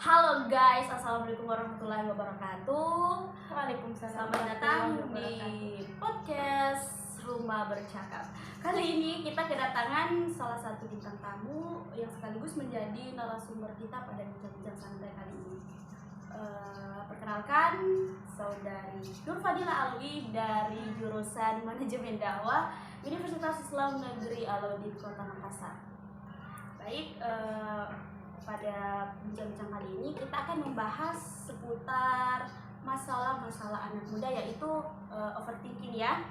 Halo guys, assalamualaikum warahmatullahi wabarakatuh. Waalaikumsalam. Selamat datang di podcast Rumah Bercakap. Kali ini kita kedatangan salah satu bintang tamu yang sekaligus menjadi narasumber kita pada bincang-bincang santai kali ini. Perkenalkan, saudari Nur Fadila Alwi dari jurusan Manajemen Dakwah Universitas Islam Negeri Alauddin Kota Makassar. Baik, pada bincang-bincang kali ini kita akan membahas seputar masalah-masalah anak muda, yaitu overthinking ya,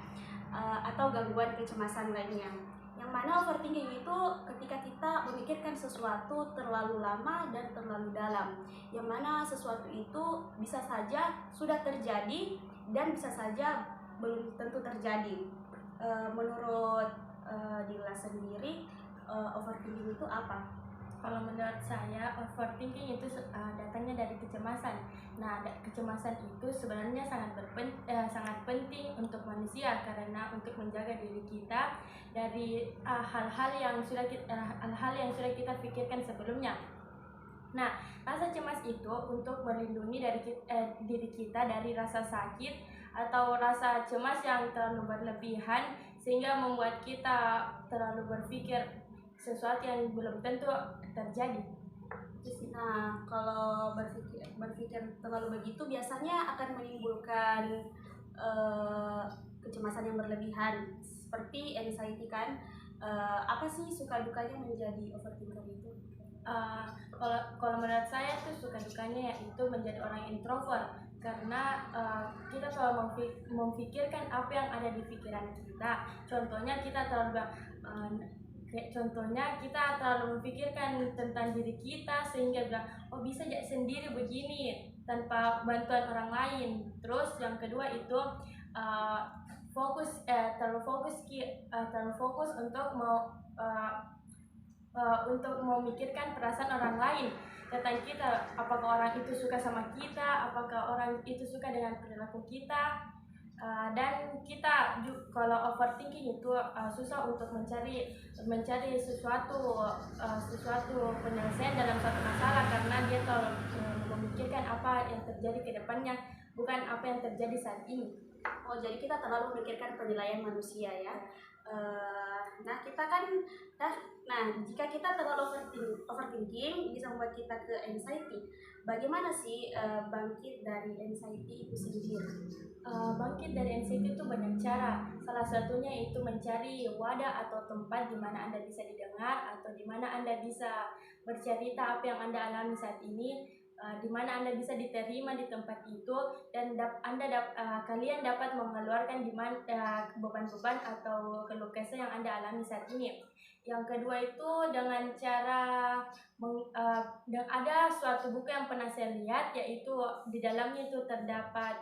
atau gangguan kecemasan lainnya. Yang mana overthinking itu ketika kita memikirkan sesuatu terlalu lama dan terlalu dalam, yang mana sesuatu itu bisa saja sudah terjadi dan bisa saja belum tentu terjadi. Menurut Dila sendiri, overthinking itu apa? Kalau menurut saya, overthinking itu datangnya dari kecemasan. Nah, kecemasan itu sebenarnya sangat penting untuk manusia, karena untuk menjaga diri kita dari hal-hal yang sudah kita pikirkan sebelumnya. Nah, rasa cemas itu untuk melindungi diri kita dari rasa sakit atau rasa cemas yang terlalu berlebihan, sehingga membuat kita terlalu berpikir sesuatu yang belum tentu terjadi. Nah, kalau berpikir terlalu begitu biasanya akan menimbulkan kecemasan yang berlebihan, seperti anxiety kan. Apa sih suka dukanya menjadi overthinker itu? Kalau menurut saya tuh suka dukanya yaitu menjadi orang introvert, karena kita selalu memikirkan apa yang ada di pikiran kita. Contohnya kita terlalu memikirkan tentang diri kita, sehingga bilang, oh bisa jadi sendiri begini tanpa bantuan orang lain. Terus yang kedua itu terlalu fokus untuk memikirkan perasaan orang lain tentang kita, apakah orang itu suka sama kita, apakah orang itu suka dengan perilaku kita. Dan kita kalau overthinking itu susah untuk mencari sesuatu penyelesaian dalam suatu masalah, karena dia terlalu memikirkan apa yang terjadi ke depannya, bukan apa yang terjadi saat ini. Oh, jadi kita terlalu memikirkan penilaian manusia ya. Jika kita terlalu overthinking bisa membuat kita ke anxiety. Bagaimana sih bangkit dari anxiety itu sendiri? Bangkit dari anxiety itu banyak cara. Salah satunya itu mencari wadah atau tempat di mana Anda bisa didengar, atau di mana Anda bisa bercerita apa yang Anda alami saat ini, di mana Anda bisa diterima di tempat itu, dan kalian dapat mengeluarkan beban-beban atau keluh kesah yang Anda alami saat ini. Yang kedua itu dengan cara ada suatu buku yang pernah saya lihat, yaitu di dalamnya itu terdapat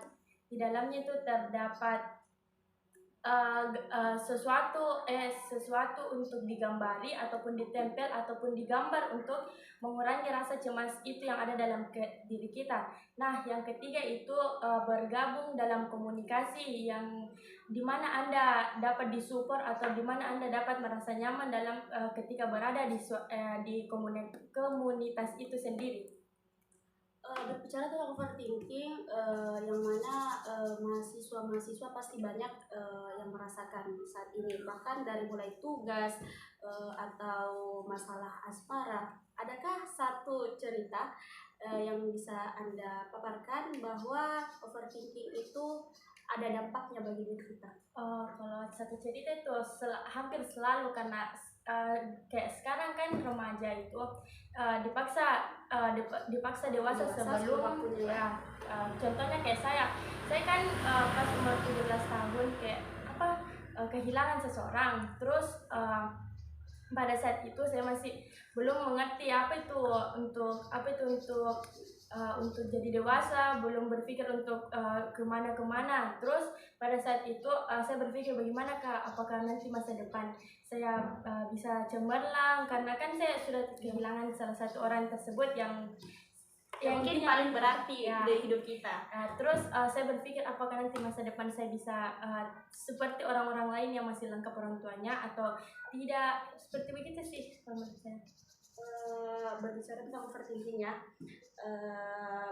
sesuatu untuk digambari ataupun ditempel ataupun digambar untuk mengurangi rasa cemas itu yang ada dalam diri kita. Nah, yang ketiga itu bergabung dalam komunikasi yang dimana Anda dapat disupport atau dimana Anda dapat merasa nyaman dalam ketika berada di komunitas itu sendiri. Berbicara tentang overthinking, yang mana mahasiswa pasti banyak yang merasakan saat ini, bahkan dari mulai tugas atau masalah aspara. Adakah satu cerita yang bisa Anda paparkan bahwa overthinking itu ada dampaknya bagi diri kita? Kalau satu cerita itu hampir selalu, karena kayak sekarang kan remaja itu dipaksa dewasa sebelum waktunya ya. Contohnya kayak saya kan pas umur 17 tahun kayak kehilangan seseorang. Terus pada saat itu saya masih belum mengerti apa itu untuk jadi dewasa, belum berpikir untuk kemana. Terus pada saat itu saya berpikir apakah nanti masa depan saya bisa cemerlang, karena kan saya sudah kehilangan salah satu orang tersebut yang mungkin paling berarti ya di hidup kita. Terus saya berpikir apakah nanti masa depan saya bisa seperti orang-orang lain yang masih lengkap orang tuanya atau tidak, seperti begitu sih menurut saya. berbicara tentang overthinking ya,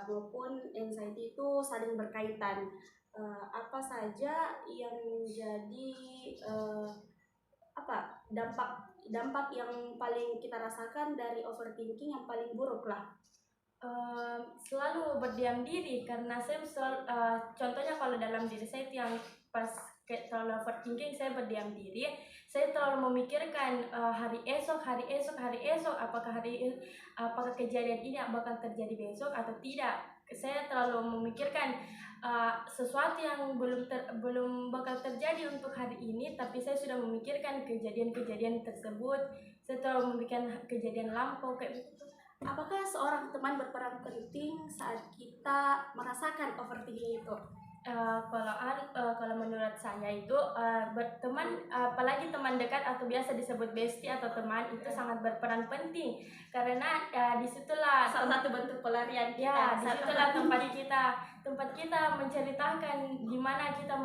maupun anxiety itu saling berkaitan. Apa saja yang menjadi dampak yang paling kita rasakan dari overthinking yang paling buruk lah? Selalu berdiam diri, karena saya contohnya kalau dalam diri saya itu yang pas kayak terlalu overthinking, saya berdiam diri, saya terlalu memikirkan hari esok, apakah kejadian ini bakal terjadi besok atau tidak. Saya terlalu memikirkan sesuatu yang belum bakal terjadi untuk hari ini, tapi saya sudah memikirkan kejadian-kejadian tersebut. Saya terlalu memikirkan kejadian lampau kayak begitu. Apakah seorang teman berperan penting saat kita merasakan overthinking itu? Kalau menurut saya itu berteman, apalagi teman dekat atau biasa disebut bestie atau teman, itu sangat berperan penting, karena disitulah Salah satu bentuk pelarian kita. ya, disitulah tempat kita menceritakan di mana kita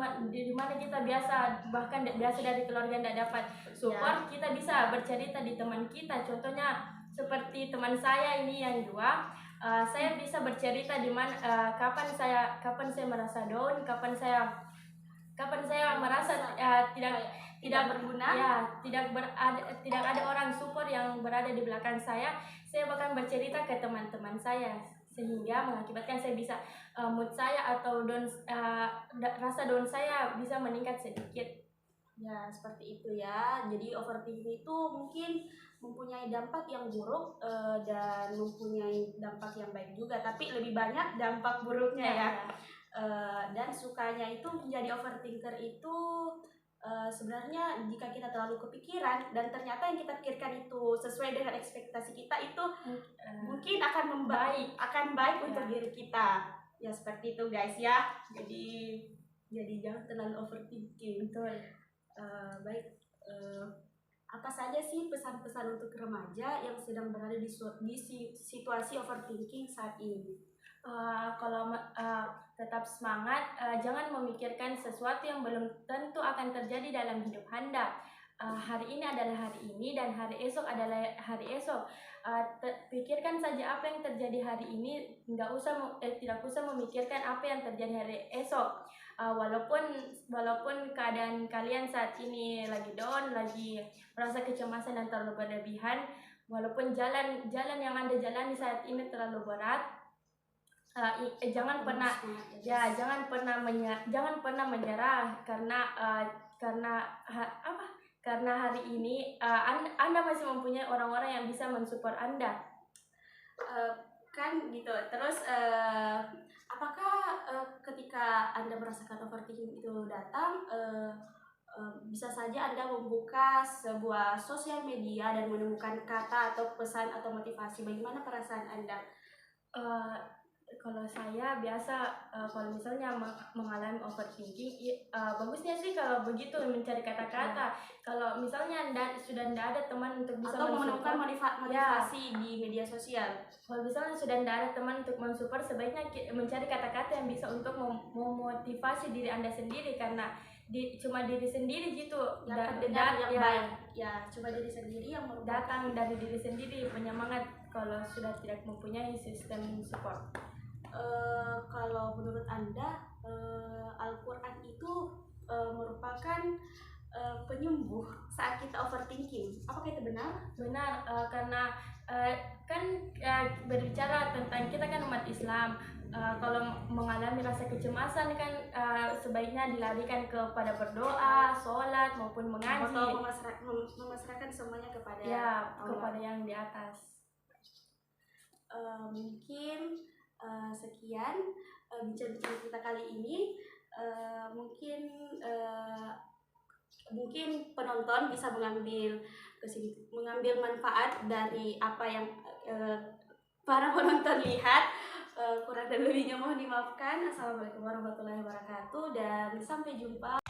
bahkan biasa dari keluarga tidak dapat support, kita bisa bercerita di teman kita. Contohnya seperti teman saya ini yang dua, saya bisa bercerita di mana kapan saya merasa down, kapan saya merasa tidak berguna, ya, tidak ada orang support yang berada di belakang saya bahkan bercerita ke teman-teman saya, sehingga mengakibatkan saya bisa mood saya atau rasa down saya bisa meningkat sedikit. Ya, seperti itu ya. Jadi overthinking itu mungkin mempunyai dampak yang buruk dan mempunyai dampak yang baik juga, tapi lebih banyak dampak buruknya ya. Dan sukanya itu menjadi overthinker itu sebenarnya jika kita terlalu kepikiran dan ternyata yang kita pikirkan itu sesuai dengan ekspektasi kita, itu mungkin akan baik untuk diri kita. Ya, seperti itu guys ya. Jadi jangan terlalu overthinking. Betul. Baik, apa saja sih pesan-pesan untuk remaja yang sedang berada di situasi overthinking saat ini? Tetap semangat, jangan memikirkan sesuatu yang belum tentu akan terjadi dalam hidup Anda. Hari ini adalah hari ini dan hari esok adalah hari esok. Pikirkan saja apa yang terjadi hari ini, tidak usah memikirkan apa yang terjadi hari esok. Walaupun keadaan kalian saat ini lagi down, lagi merasa kecemasan dan terlalu berlebihan, walaupun jalan yang Anda jalani saat ini terlalu berat, jangan pernah menyerah, karena hari ini Anda masih mempunyai orang-orang yang bisa mensupport Anda. Kan gitu. Terus apakah ketika Anda merasakan overthinking itu datang, bisa saja Anda membuka sebuah sosial media dan menemukan kata atau pesan atau motivasi? Bagaimana perasaan Anda? Kalau saya biasa, kalau misalnya mengalami overthinking, bagusnya sih kalau begitu mencari kata-kata. Kalau misalnya sudah tidak ada teman untuk bisa atau menemukan motivasi di media sosial. Kalau misalnya sudah tidak ada teman untuk mensupport, sebaiknya mencari kata-kata yang bisa untuk memotivasi diri Anda sendiri, karena cuma diri sendiri gitu yang baik. Ya, cuma diri sendiri yang datang dari diri sendiri penyemangat kalau sudah tidak mempunyai sistem support. Kalau menurut Anda, Al-Quran itu merupakan penyembuh saat kita overthinking. Apakah itu benar? Benar, karena berbicara tentang kita kan umat Islam. Kalau mengalami rasa kecemasan kan sebaiknya dilarikan kepada berdoa, sholat maupun mengaji. Atau memasrahkan semuanya kepada Allah. Kepada yang di atas. Mungkin sekian bincang-bincang kita kali ini. Mungkin penonton bisa mengambil manfaat dari apa yang para penonton lihat. Kurang dan lebihnya mohon dimaafkan. Assalamualaikum warahmatullahi wabarakatuh dan sampai jumpa.